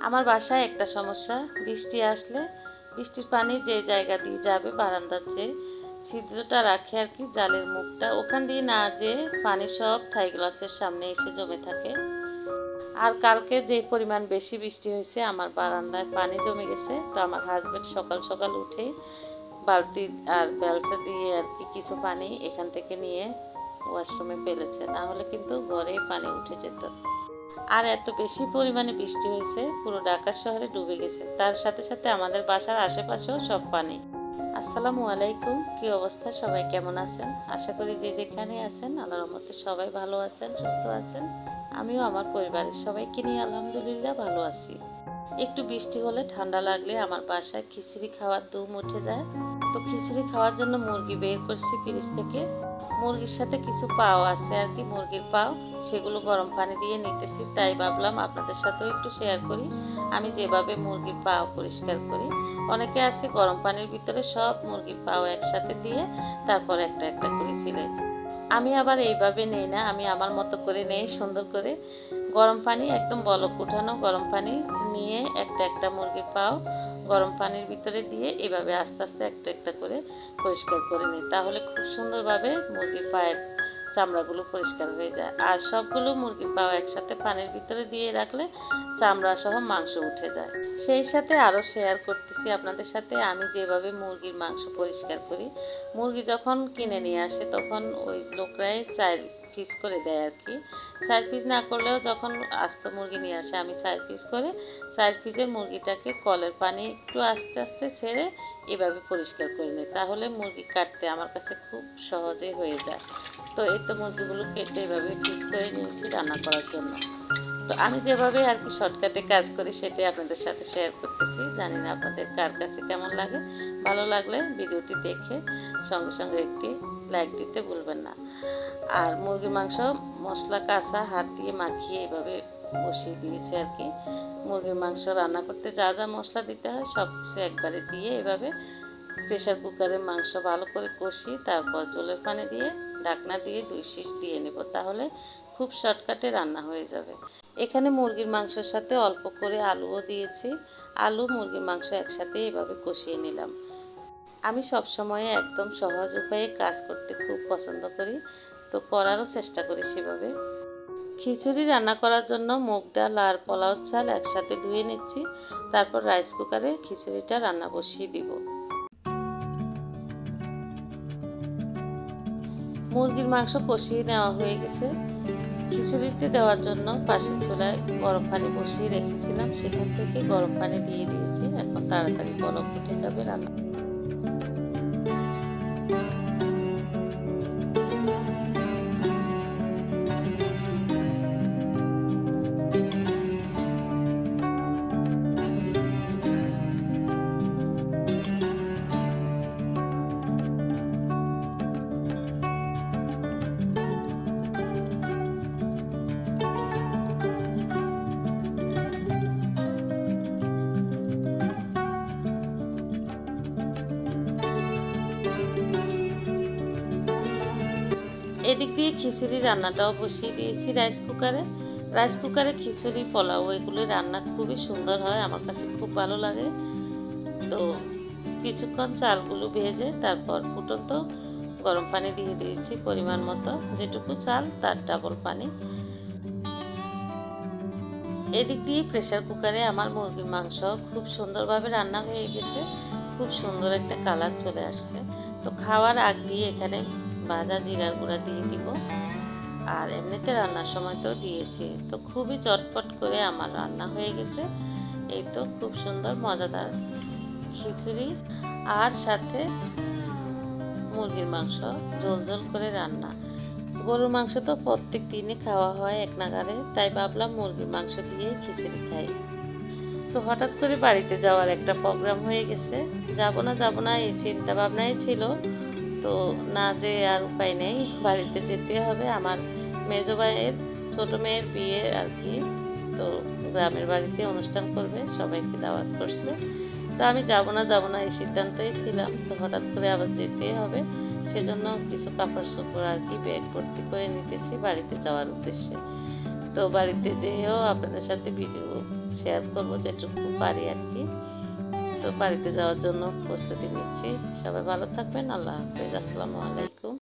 আমার বাসায় একটা সমস্যা, বৃষ্টি আসলে বৃষ্টির পানি যে জায়গা দিয়ে যাবে বারান্দার যে ছিদ্রটা রাখে আর কি, জালের মুখটা, ওখান দিয়ে না যেয়ে পানি সব থাই গ্লাসের সামনে এসে জমে থাকে। আর কালকে যে পরিমাণ বেশি বৃষ্টি হয়েছে, আমার বারান্দায় পানি জমে গেছে। তো আমার হাজব্যান্ড সকাল সকাল উঠে বালতি আর বেলচা দিয়ে আর কি কিছু পানি এখান থেকে নিয়ে ওয়াশরুমে ফেলেছে, না হলে কিন্তু ঘরে পানি উঠে যেত। আর এত বেশি পরিমাণে বৃষ্টি হয়েছে, পুরো ঢাকা শহরে ডুবে গেছে। তার সাথে সাথে আমাদের বাসার আশেপাশেও সব পানি। আসসালামু আলাইকুম, কি অবস্থা, সবাই কেমন আছেন? আশা করি যে যেখানে আছেন আল্লাহর রহমতে সবাই ভালো আছেন, সুস্থ আছেন। আমিও আমার পরিবারের সবাইকে নিয়ে আলহামদুলিল্লাহ ভালো আছি। একটু বৃষ্টি হলে ঠান্ডা লাগলে আমার বাসায় খিচুড়ি খাওয়ার ধুম উঠে যায়। তো খিচুড়ি খাওয়ার জন্য মুরগি বের করছি ফ্রিজ থেকে। মুরগির সাথে কিছু পাও আছে আর কি, মুরগির পাও, সেগুলো গরম পানি দিয়ে নিতেছি। তাই ভাবলাম আপনাদের সাথেও একটু শেয়ার করি আমি যেভাবে মুরগির পাও পরিষ্কার করি। অনেকে আছে গরম পানির ভিতরে সব মুরগির পাও একসাথে দিয়ে তারপর একটা একটা করে ছিলে। আমি আবার এইভাবে নেই না, আমি আমার মতো করে নেই সুন্দর করে। গরম পানি একদম বলক উঠানো গরম পানি নিয়ে একটা একটা মুরগির পাও গরম পানির ভিতরে দিয়ে এভাবে আস্তে আস্তে একটা একটা করে পরিষ্কার করে নিই। তাহলে খুব সুন্দরভাবে মুরগির পায়ের চামড়াগুলো পরিষ্কার হয়ে যায়। আর সবগুলো মুরগির পাও একসাথে পানির ভিতরে দিয়ে রাখলে চামড়া সহ মাংস উঠে যায়। সেই সাথে আরও শেয়ার করতেছি আপনাদের সাথে আমি যেভাবে মুরগির মাংস পরিষ্কার করি। মুরগি যখন কিনে নিয়ে আসে তখন ওই লোকরাই 4 পিস করে দেয় আর কি। 4 পিস না করলেও যখন আস্ত মুরগি নিয়ে আসে আমি 4 পিস করে 4 পিসের মুরগিটাকে কলের পানি একটু আস্তে আস্তে ছেড়ে এভাবে পরিষ্কার করে নিই। তাহলে মুরগি কাটতে আমার কাছে খুব সহজেই হয়ে যায়। তো এই তো মুরগিগুলো কেটে এভাবে পিস করে নিয়েছি রান্না করার জন্য। তো আমি যেভাবে আর কি শর্টকাটে কাজ করি সেটাই আপনাদের সাথে শেয়ার করতেছি। জানি না আপনাদের কার কাছে কেমন লাগে। ভালো লাগলে ভিডিওটি দেখে সঙ্গে সঙ্গে একটি লাইক দিতে ভুলবেন না। আর মুরগির মাংস মশলা কাঁচা হাত দিয়ে মাখিয়ে এভাবে বসিয়ে দিয়েছি আর কি। মুরগির মাংস রান্না করতে যা যা মশলা দিতে হয় সব কিছু একবারে দিয়ে এভাবে প্রেশার কুকারে মাংস ভালো করে কষি, তারপর জলের পানি দিয়ে ঢাকনা দিয়ে 2 সিট দিয়ে নেব। তাহলে খুব শর্টকাটে রান্না হয়ে যাবে। এখানে মুরগির মাংসের সাথে অল্প করে আলুও দিয়েছি। আলু মুরগির মাংস একসাথে এভাবে কষিয়ে নিলাম। আমি সব সময় একদম সহজ উপায়ে কাজ করতে খুব পছন্দ করি, তো করারও চেষ্টা করি সেভাবে। খিচুড়ি রান্না করার জন্য মুগ ডাল আর পোলাও চাল একসাথে ধুয়ে নিচ্ছি। তারপর রাইস কুকারে খিচুড়িটা রান্না বসিয়ে দিব। মুরগির মাংস কষিয়ে নেওয়া হয়ে গেছে। খিচুড়িতে দেওয়ার জন্য পাশের চুলায় গরম পানি বসিয়ে রেখেছিলাম, সেখান থেকে গরম পানি দিয়ে দিয়েছি। এখন তাড়াতাড়ি বলক উঠে যাবে রান্না। এদিক দিয়ে খিচুড়ি রান্নাটাও বসিয়ে দিয়েছি রাইস কুকারে। রাইস কুকারে খিচুড়ি পোলাও এগুলো রান্না খুবই সুন্দর হয়, আমার কাছে খুব ভালো লাগে। তো কিছুক্ষণ চালগুলো ভেজে তারপর ফুটন্ত গরম পানি দিয়ে দিয়েছি পরিমাণ মতো, যেটুকু চাল তার ডাবল পানি। এদিক দিয়ে প্রেসার কুকারে আমার মুরগির মাংস খুব সুন্দরভাবে রান্না হয়ে গেছে, খুব সুন্দর একটা কালার চলে আসছে। তো খাওয়ার আগ দিয়ে এখানে ভাজা জিরার গুঁড়া দিয়ে দিব, আর এমনিতে রান্নার সময় তো দিয়েছি। তো খুবই চটপট করে আমার রান্না হয়ে গেছে। এই তো খুব সুন্দর মজাদার খিচুড়ি আর সাথে মুরগির মাংস ঝোল ঝোল করে রান্না। গরুর মাংস তো প্রত্যেক দিনই খাওয়া হয় এক নাগারে, তাই ভাবলাম মুরগির মাংস দিয়ে খিচুড়ি খাই। তো হঠাৎ করে বাড়িতে যাওয়ার একটা প্রোগ্রাম হয়ে গেছে। যাব না এই চিন্তা ভাবনাই ছিল। তো না যে আর উপায় নেই, বাড়িতে যেতে হবে। আমার মেজো ভাইয়ের ছোট মেয়ের বিয়ে আর কি। তো গ্রামের বাড়িতে অনুষ্ঠান করবে, সবাইকে দাওয়াত করছে। তো আমি যাব না এই সিদ্ধান্তই ছিলাম। তো হঠাৎ করে আবার যেতে হবে, সেজন্য কিছু কাপড় চোপড় আর কি ব্যাগ ভর্তি করে নিতেছি বাড়িতে যাওয়ার উদ্দেশ্যে। তো বাড়িতে যেয়েও আপনাদের সাথে ভিডিও শেয়ার করবো যেটুকু পারি আর কি। তো বাড়িতে যাওয়ার জন্য প্রস্তুতি নিচ্ছি। সবাই ভালো থাকবেন। আল্লাহ হাফেজ। আসসালামু আলাইকুম।